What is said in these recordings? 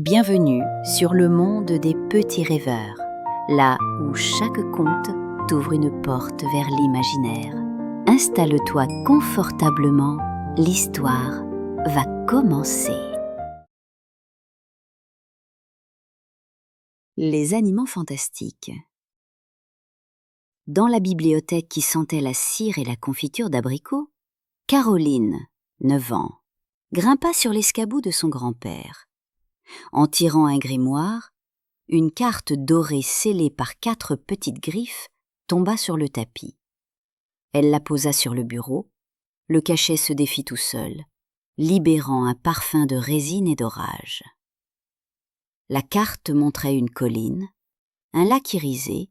Bienvenue sur le monde des petits rêveurs, là où chaque conte t'ouvre une porte vers l'imaginaire. Installe-toi confortablement, l'histoire va commencer. Les animaux fantastiques. Dans la bibliothèque qui sentait la cire et la confiture d'abricot, Caroline, 9 ans, grimpa sur l'escabeau de son grand-père. En tirant un grimoire, une carte dorée scellée par 4 petites griffes tomba sur le tapis. Elle la posa sur le bureau, le cachet se défit tout seul, libérant un parfum de résine et d'orage. La carte montrait une colline, un lac irisé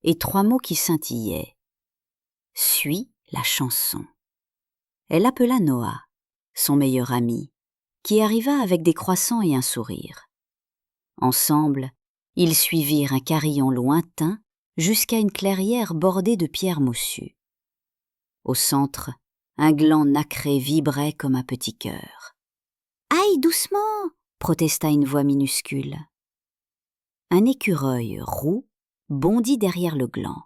et 3 mots qui scintillaient. « Suis la chanson ». Elle appela Noah, son meilleur ami, qui arriva avec des croissants et un sourire. Ensemble, ils suivirent un carillon lointain jusqu'à une clairière bordée de pierres moussues. Au centre, un gland nacré vibrait comme un petit cœur. « Aïe, doucement !» protesta une voix minuscule. Un écureuil roux bondit derrière le gland.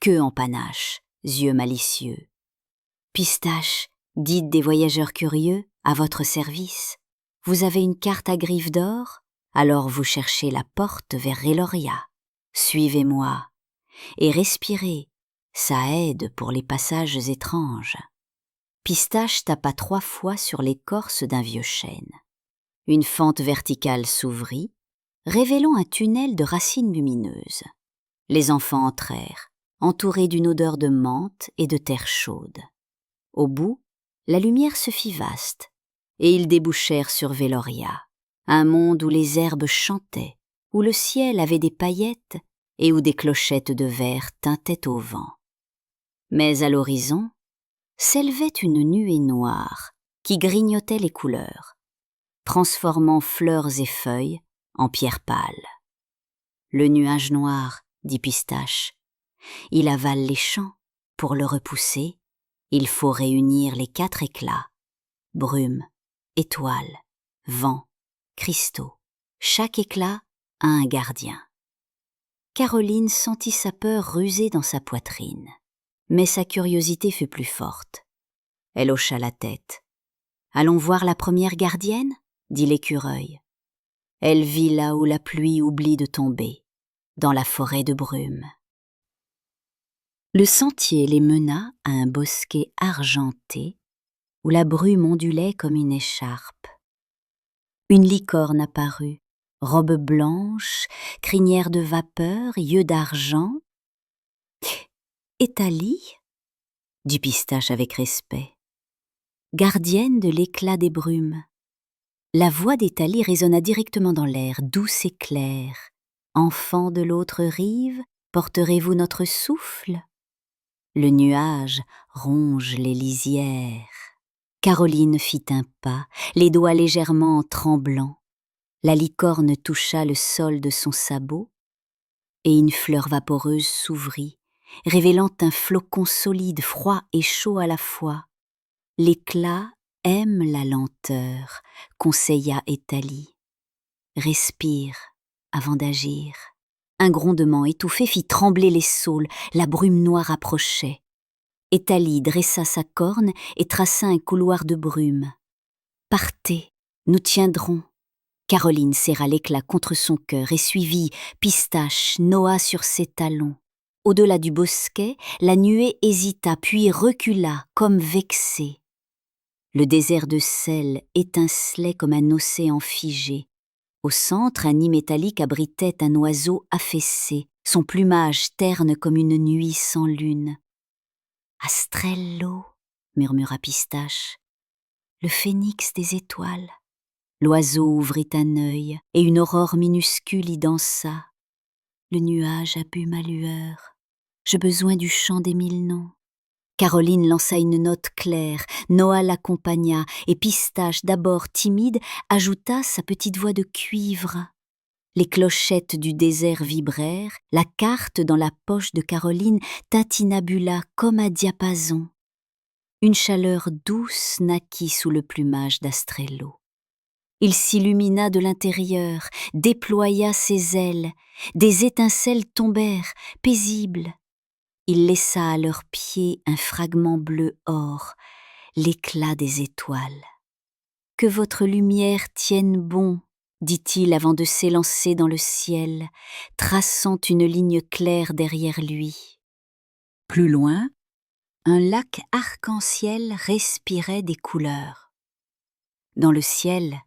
Queue en panache, yeux malicieux. « Pistache, dites des voyageurs curieux, à votre service. Vous avez une carte à griffes d'or ? Alors vous cherchez la porte vers Reloria. Suivez-moi et respirez, ça aide pour les passages étranges. » Pistache tapa 3 fois sur l'écorce d'un vieux chêne. Une fente verticale s'ouvrit, révélant un tunnel de racines lumineuses. Les enfants entrèrent, entourés d'une odeur de menthe et de terre chaude. Au bout, la lumière se fit vaste, et ils débouchèrent sur Veloria, un monde où les herbes chantaient, où le ciel avait des paillettes et où des clochettes de verre tintaient au vent. Mais à l'horizon, s'élevait une nuée noire qui grignotait les couleurs, transformant fleurs et feuilles en pierres pâles. « Le nuage noir, dit Pistache, il avale les champs. Pour le repousser, il faut réunir les 4 éclats, brume, étoile, vent, cristaux. Chaque éclat a un gardien. » Caroline sentit sa peur ruser dans sa poitrine, mais sa curiosité fut plus forte. Elle hocha la tête. « Allons voir la première gardienne ?» dit l'écureuil. Elle vit là où la pluie oublie de tomber, dans la forêt de brume. Le sentier les mena à un bosquet argenté où la brume ondulait comme une écharpe. Une licorne apparut, robe blanche, crinière de vapeur, yeux d'argent. « Éthalie ?» dit Pistache avec respect. « Gardienne de l'éclat des brumes. » La voix d'Éthalie résonna directement dans l'air, douce et claire. « Enfant de l'autre rive, porterez-vous notre souffle ? Le nuage ronge les lisières. » Caroline fit un pas, les doigts légèrement tremblants. La licorne toucha le sol de son sabot, et une fleur vaporeuse s'ouvrit, révélant un flocon solide, froid et chaud à la fois. « L'éclat aime la lenteur, » conseilla Éthalie. « Respire avant d'agir. » Un grondement étouffé fit trembler les saules, la brume noire approchait. Éthalie dressa sa corne et traça un couloir de brume. « Partez, nous tiendrons. » Caroline serra l'éclat contre son cœur et suivit Pistache, Noah sur ses talons. Au-delà du bosquet, la nuée hésita puis recula comme vexée. Le désert de sel étincelait comme un océan figé. Au centre, un nid métallique abritait un oiseau affaissé, son plumage terne comme une nuit sans lune. « Astrello » murmura Pistache, « le phénix des étoiles. » L'oiseau ouvrit un œil, et une aurore minuscule y dansa. « Le nuage a bu ma lueur, j'ai besoin du chant des 1000 noms. » Caroline lança une note claire, Noah l'accompagna, et Pistache, d'abord timide, ajouta sa petite voix de cuivre. Les clochettes du désert vibrèrent, la carte dans la poche de Caroline tintinabula comme un diapason. Une chaleur douce naquit sous le plumage d'Astrello. Il s'illumina de l'intérieur, déploya ses ailes, des étincelles tombèrent, paisibles. Il laissa à leurs pieds un fragment bleu or, l'éclat des étoiles. « Que votre lumière tienne bon », dit-il avant de s'élancer dans le ciel, traçant une ligne claire derrière lui. Plus loin, un lac arc-en-ciel respirait des couleurs. Dans le ciel,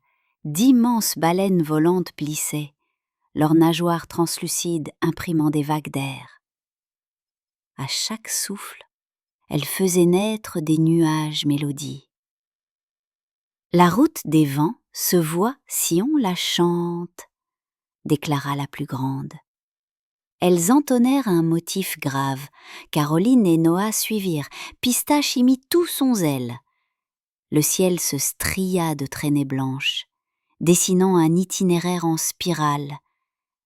d'immenses baleines volantes plissaient, leurs nageoires translucides imprimant des vagues d'air. À chaque souffle, elles faisaient naître des nuages mélodies. La route des vents se voit si on la chante, déclara la plus grande. Elles entonnèrent un motif grave. Caroline et Noah suivirent. Pistache y mit tout son zèle. Le ciel se stria de traînées blanches, dessinant un itinéraire en spirale.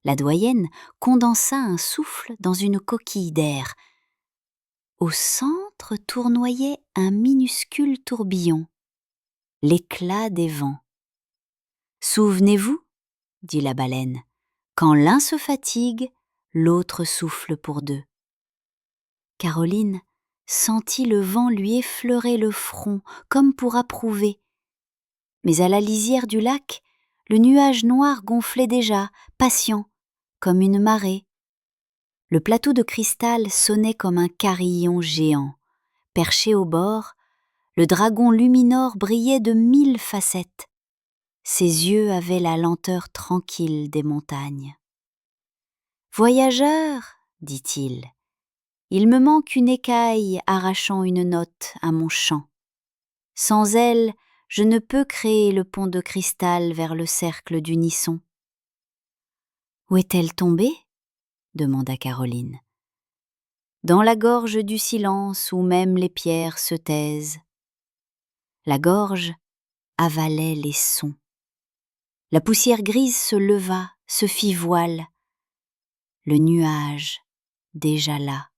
La doyenne condensa un souffle dans une coquille d'air. Au centre tournoyait un minuscule tourbillon, l'éclat des vents. « Souvenez-vous, dit la baleine, quand l'un se fatigue, l'autre souffle pour deux. » Caroline sentit le vent lui effleurer le front comme pour approuver. Mais à la lisière du lac, le nuage noir gonflait déjà, patient, comme une marée. Le plateau de cristal sonnait comme un carillon géant. Perché au bord, le dragon luminore brillait de 1000 facettes. Ses yeux avaient la lenteur tranquille des montagnes. « Voyageur, dit-il, il me manque une écaille arrachant une note à mon chant. Sans elle, je ne peux créer le pont de cristal vers le cercle d'unisson. »« Où est-elle tombée ?» demanda Caroline. « Dans la gorge du silence où même les pierres se taisent. » La gorge avalait les sons. La poussière grise se leva, se fit voile. Le nuage, déjà là.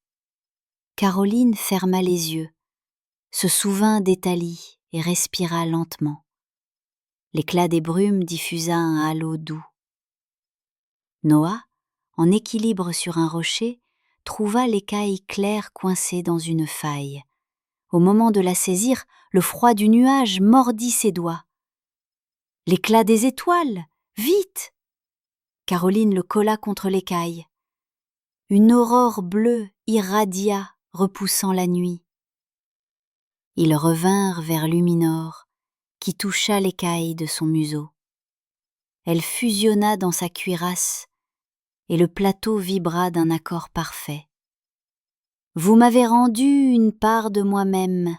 Caroline ferma les yeux, se souvint d'Éthalie et respira lentement. L'éclat des brumes diffusa un halo doux. Noah, en équilibre sur un rocher, trouva l'écaille claire coincée dans une faille. Au moment de la saisir, le froid du nuage mordit ses doigts. « L'éclat des étoiles, vite !» Caroline le colla contre l'écaille. Une aurore bleue irradia, repoussant la nuit. Ils revinrent vers Luminor, qui toucha l'écaille de son museau. Elle fusionna dans sa cuirasse, et le plateau vibra d'un accord parfait. « Vous m'avez rendu une part de moi-même, »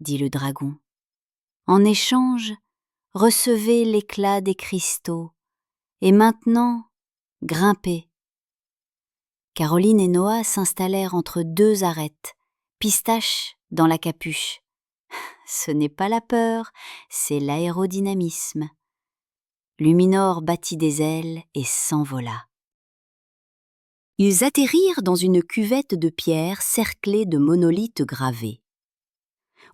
dit le dragon. « En échange, recevez l'éclat des cristaux, et maintenant, grimpez. » Caroline et Noah s'installèrent entre deux arêtes, Pistache dans la capuche. Ce n'est pas la peur, c'est l'aérodynamisme. Luminor battit des ailes et s'envola. Ils atterrirent dans une cuvette de pierre cerclée de monolithes gravés.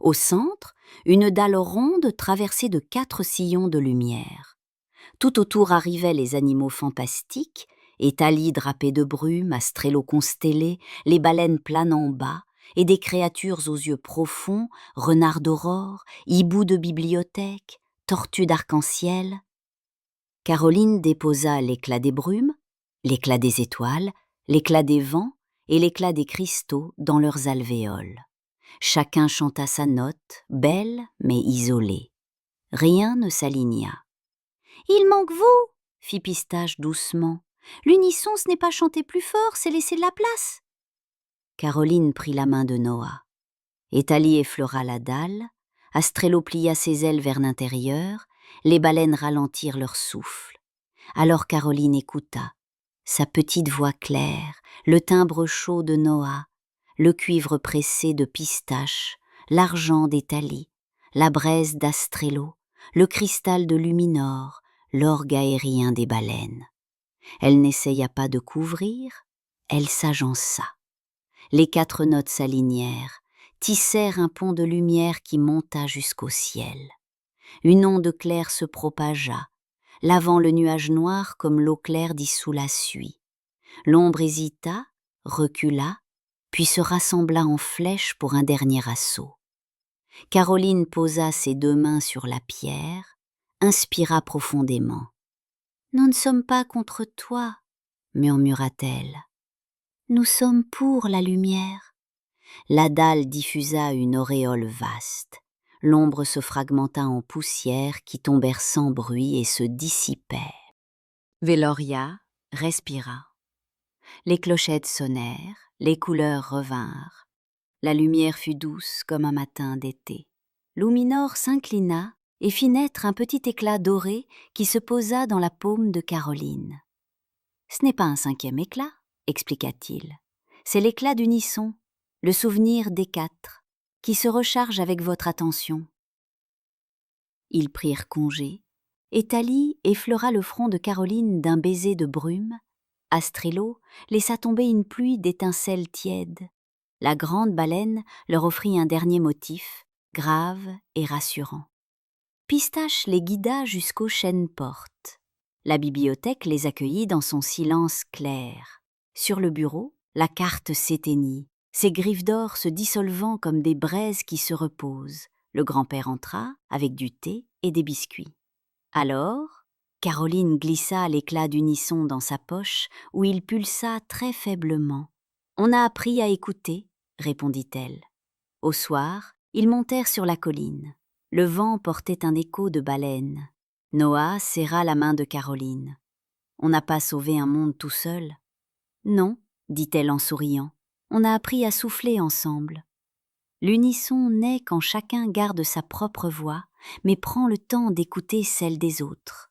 Au centre, une dalle ronde traversée de 4 sillons de lumière. Tout autour arrivaient les animaux fantastiques, Éthalie drapée de brume, Astrello constellé, les baleines planant bas, et des créatures aux yeux profonds, renards d'aurore, hiboux de bibliothèque, tortues d'arc-en-ciel. Caroline déposa l'éclat des brumes, l'éclat des étoiles, l'éclat des vents et l'éclat des cristaux dans leurs alvéoles. Chacun chanta sa note, belle mais isolée. Rien ne s'aligna. « Il manque vous !» fit Pistache doucement. « L'unisson, ce n'est pas chanter plus fort, c'est laisser de la place. » Caroline prit la main de Noah. Éthalie effleura la dalle, Astrello plia ses ailes vers l'intérieur, les baleines ralentirent leur souffle. Alors Caroline écouta, sa petite voix claire, le timbre chaud de Noah, le cuivre pressé de Pistache, l'argent d'Éthalie, la braise d'Astrello, le cristal de Luminor, l'orgue aérien des baleines. Elle n'essaya pas de couvrir, elle s'agença. Les 4 notes s'alignèrent, tissèrent un pont de lumière qui monta jusqu'au ciel. Une onde claire se propagea, lavant le nuage noir comme l'eau claire dissout la suie. L'ombre hésita, recula, puis se rassembla en flèche pour un dernier assaut. Caroline posa ses 2 mains sur la pierre, inspira profondément. « Nous ne sommes pas contre toi, » murmura-t-elle. « Nous sommes pour la lumière. » La dalle diffusa une auréole vaste. L'ombre se fragmenta en poussières qui tombèrent sans bruit et se dissipèrent. Veloria respira. Les clochettes sonnèrent, les couleurs revinrent. La lumière fut douce comme un matin d'été. Luminor s'inclina et fit naître un petit éclat doré qui se posa dans la paume de Caroline. « Ce n'est pas un 5e éclat, » expliqua-t-il. « C'est l'éclat d'unisson, le souvenir des 4, qui se recharge avec votre attention. » Ils prirent congé, et Thalie effleura le front de Caroline d'un baiser de brume. Astrillo laissa tomber une pluie d'étincelles tièdes. La grande baleine leur offrit un dernier motif, grave et rassurant. Pistache les guida jusqu'aux chênes-portes. La bibliothèque les accueillit dans son silence clair. Sur le bureau, la carte s'éteignit, ses griffes d'or se dissolvant comme des braises qui se reposent. Le grand-père entra avec du thé et des biscuits. Alors, Caroline glissa l'éclat d'unisson dans sa poche où il pulsa très faiblement. « On a appris à écouter, » répondit-elle. Au soir, ils montèrent sur la colline. Le vent portait un écho de baleines. Noah serra la main de Caroline. « On n'a pas sauvé un monde tout seul. »« Non, » dit-elle en souriant. « On a appris à souffler ensemble. » L'unisson naît quand chacun garde sa propre voix, mais prend le temps d'écouter celle des autres.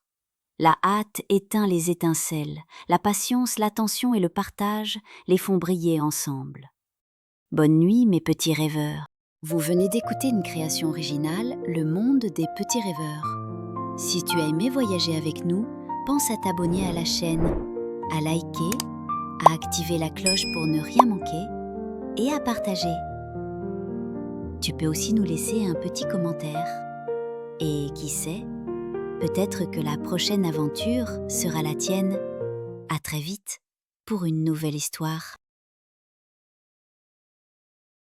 La hâte éteint les étincelles, la patience, l'attention et le partage les font briller ensemble. Bonne nuit, mes petits rêveurs. Vous venez d'écouter une création originale, Le Monde des Petits Rêveurs. Si tu as aimé voyager avec nous, pense à t'abonner à la chaîne, à liker, à activer la cloche pour ne rien manquer et à partager. Tu peux aussi nous laisser un petit commentaire. Et qui sait, peut-être que la prochaine aventure sera la tienne. À très vite pour une nouvelle histoire.